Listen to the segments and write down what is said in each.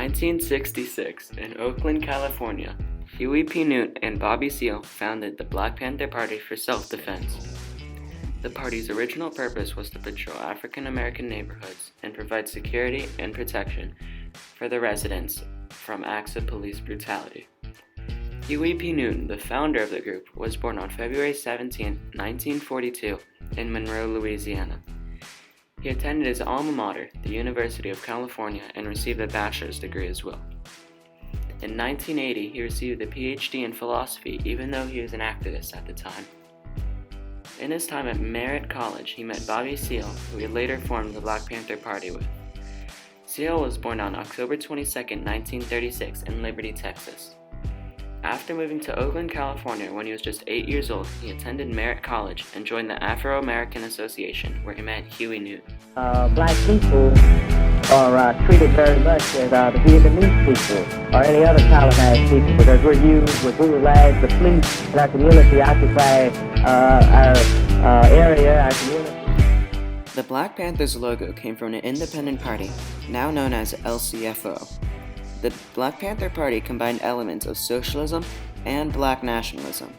1966, in Oakland, California, Huey P. Newton and Bobby Seale founded the Black Panther Party for self-defense. The party's original purpose was to patrol African American neighborhoods and provide security and protection for the residents from acts of police brutality. Huey P. Newton, the founder of the group, was born on February 17, 1942, in Monroe, Louisiana. He attended his alma mater, the University of California, and received a bachelor's degree as well. In 1980, he received a PhD in philosophy, even though he was an activist at the time. In his time at Merritt College, he met Bobby Seale, who he later formed the Black Panther Party with. Seale was born on October 22, 1936, in Liberty, Texas. After moving to Oakland, California when he was just 8 years old, he attended Merritt College and joined the Afro-American Association, where he met Huey Newton. Black people are treated very much as the Vietnamese people or any other colonized people, because we're used with brutalized. The police in our community occupy our area, our community. The Black Panthers logo came from an independent party, now known as LCFO. The Black Panther Party combined elements of socialism and black nationalism.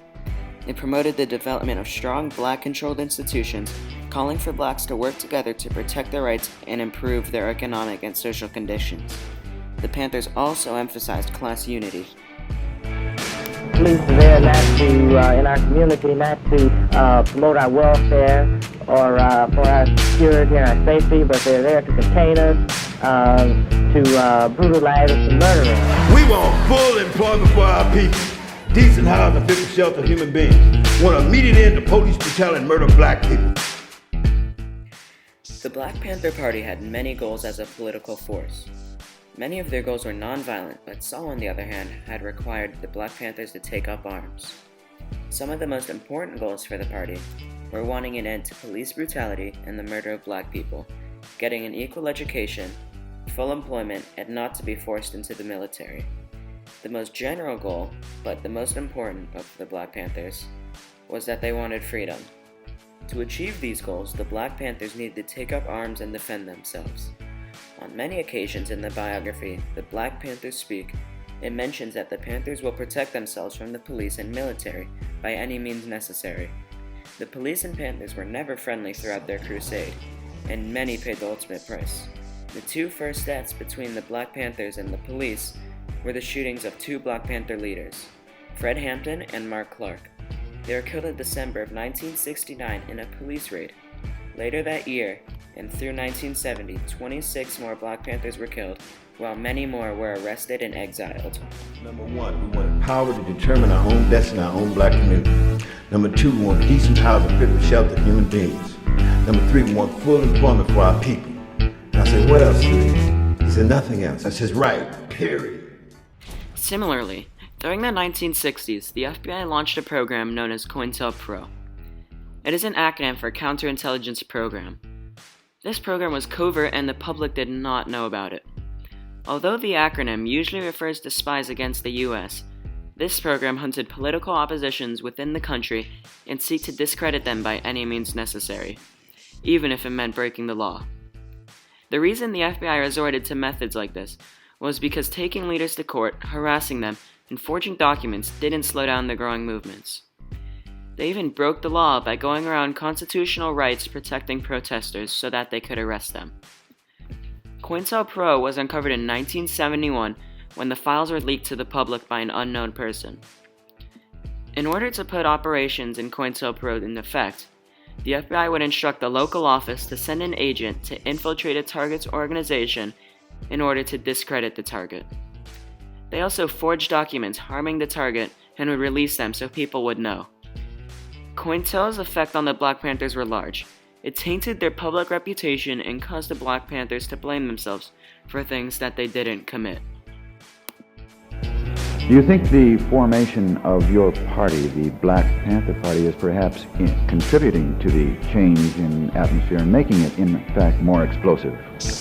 It promoted the development of strong black-controlled institutions, calling for blacks to work together to protect their rights and improve their economic and social conditions. The Panthers also emphasized class unity. Police are there not to, in our community, not to promote our welfare or for our security and our safety, but they're there to contain us, to brutalize us and murder us. We want full employment for our people, decent housing, fit for shelter, human beings. Want an immediate end to police brutality and murder of black people. The Black Panther Party had many goals as a political force. Many of their goals were nonviolent, but some, on the other hand, had required the Black Panthers to take up arms. Some of the most important goals for the party were wanting an end to police brutality and the murder of black people, getting an equal education, full employment, and not to be forced into the military. The most general goal, but the most important of the Black Panthers, was that they wanted freedom. To achieve these goals, the Black Panthers needed to take up arms and defend themselves. On many occasions in the biography, The Black Panthers Speak, it mentions that the Panthers will protect themselves from the police and military by any means necessary. The police and Panthers were never friendly throughout their crusade, and many paid the ultimate price. The two first deaths between the Black Panthers and the police were the shootings of two Black Panther leaders, Fred Hampton and Mark Clark. They were killed in December of 1969 in a police raid. Later that year, and through 1970, 26 more Black Panthers were killed, while many more were arrested and exiled. Number one, we want power to determine our own destiny, our own black community. Number two, we want decent housing, fit for shelter, human beings. Number three, we want full employment for our people. And I said, what else, Huey? He said, nothing else. I said, right, period. Similarly, during the 1960s, the FBI launched a program known as COINTELPRO. It is an acronym for Counterintelligence Program. This program was covert and the public did not know about it. Although the acronym usually refers to spies against the US, this program hunted political oppositions within the country and sought to discredit them by any means necessary, even if it meant breaking the law. The reason the FBI resorted to methods like this was because taking leaders to court, harassing them, and forging documents didn't slow down the growing movements. They even broke the law by going around constitutional rights protecting protesters so that they could arrest them. COINTELPRO was uncovered in 1971 when the files were leaked to the public by an unknown person. In order to put operations in COINTELPRO in effect, the FBI would instruct the local office to send an agent to infiltrate a target's organization in order to discredit the target. They also forged documents harming the target and would release them so people would know. COINTEL's effect on the Black Panthers were large. It tainted their public reputation and caused the Black Panthers to blame themselves for things that they didn't commit. Do you think the formation of your party, the Black Panther Party, is perhaps contributing to the change in atmosphere and making it, in fact, more explosive?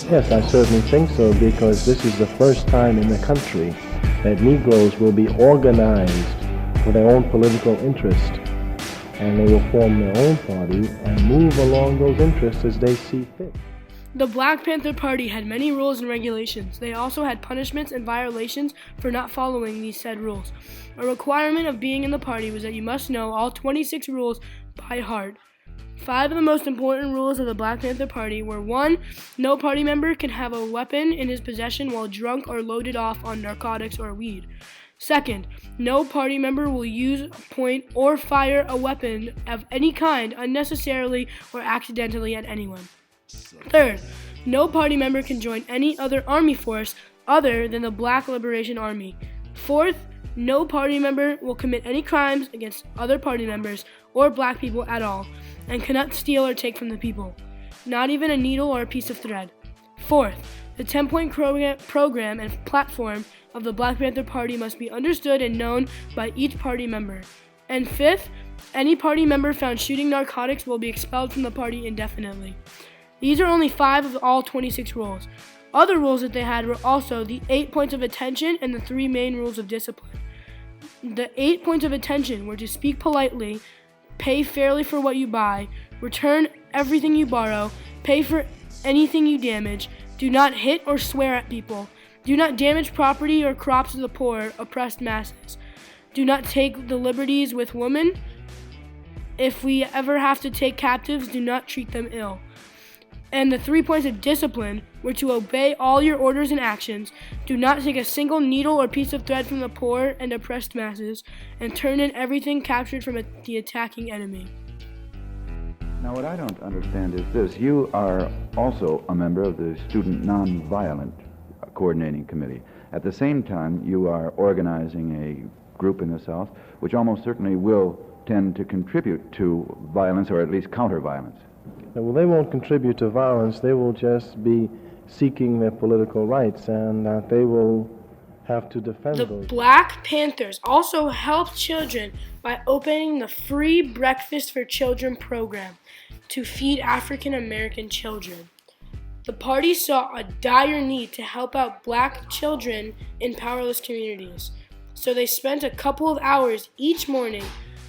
Yes, I certainly think so, because this is the first time in the country that Negroes will be organized for their own political interest, and they will form their own party and move along those interests as they see fit. The Black Panther Party had many rules and regulations. They also had punishments and violations for not following these said rules. A requirement of being in the party was that you must know all 26 rules by heart. 5 of the most important rules of the Black Panther Party were: 1. No party member can have a weapon in his possession while drunk or loaded off on narcotics or weed. 2nd, no party member will use, point, or fire a weapon of any kind unnecessarily or accidentally at anyone. 3rd, no party member can join any other army force other than the Black Liberation Army. 4th, no party member will commit any crimes against other party members or black people at all, and cannot steal or take from the people, not even a needle or a piece of thread. 4th, the 10-point program and platform of the Black Panther Party must be understood and known by each party member. And 5th, any party member found shooting narcotics will be expelled from the party indefinitely. These are only 5 of all 26 rules. Other rules that they had were also the 8 points of attention and the 3 main rules of discipline. The 8 points of attention were to speak politely, pay fairly for what you buy, return everything you borrow, pay for anything you damage, do not hit or swear at people, do not damage property or crops of the poor, oppressed masses, do not take the liberties with women. If we ever have to take captives, do not treat them ill. And the 3 points of discipline were to obey all your orders and actions, do not take a single needle or piece of thread from the poor and oppressed masses, and turn in everything captured from the attacking enemy. Now, what I don't understand is this. You are also a member of the Student Nonviolent Coordinating Committee. At the same time, you are organizing a group in the South which almost certainly will tend to contribute to violence, or at least counter-violence. Well, they won't contribute to violence. They will just be seeking their political rights, and they will have to defend The those. Black Panthers also helped children by opening the free Breakfast for Children program to feed African American children. The party saw a dire need to help out black children in powerless communities, so they spent a couple of hours each morning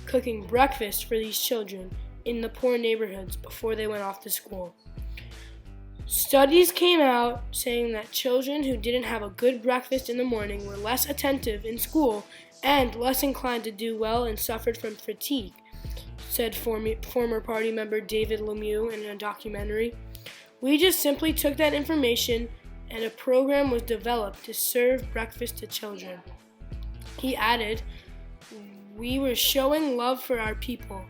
cooking breakfast for these children in the poor neighborhoods before they went off to school. Studies came out saying that children who didn't have a good breakfast in the morning were less attentive in school and less inclined to do well and suffered from fatigue, said former party member David Lemieux in a documentary. We just simply took that information and a program was developed to serve breakfast to children. He added, "We were showing love for our people."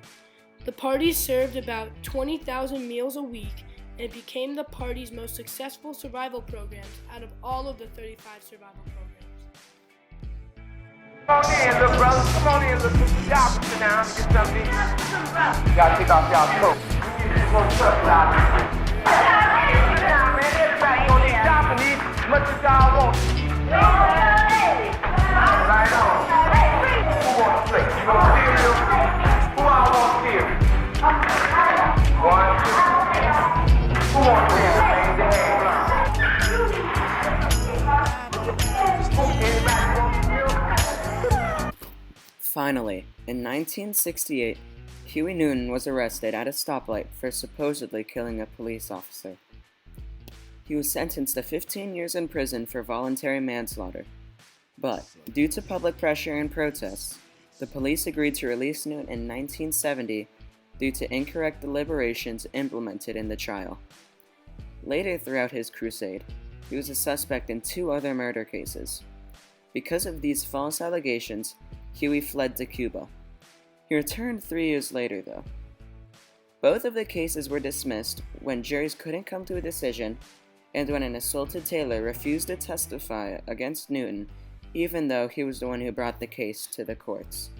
The party served about 20,000 meals a week and became the party's most successful survival programs out of all of the 35 survival programs. Come on in, little brother. Come on in, little sister. Y'all can sit down and get something to eat. You gotta take off y'all coat. We need some more stuff out here. Sit down, man. Everybody on this shop and eat as much as y'all want. Right on. Who wants to play? You want cereal? Who all wants cereal? 1, 2. Who wants cereal? Anybody want cereal? Finally, in 1968, Huey Newton was arrested at a stoplight for supposedly killing a police officer. He was sentenced to 15 years in prison for voluntary manslaughter. But, due to public pressure and protests, the police agreed to release Newton in 1970 due to incorrect deliberations implemented in the trial. Later throughout his crusade, he was a suspect in 2 other murder cases. Because of these false allegations, Huey fled to Cuba. He returned 3 years later, though. Both of the cases were dismissed when juries couldn't come to a decision, and when an assaulted tailor refused to testify against Newton, even though he was the one who brought the case to the courts.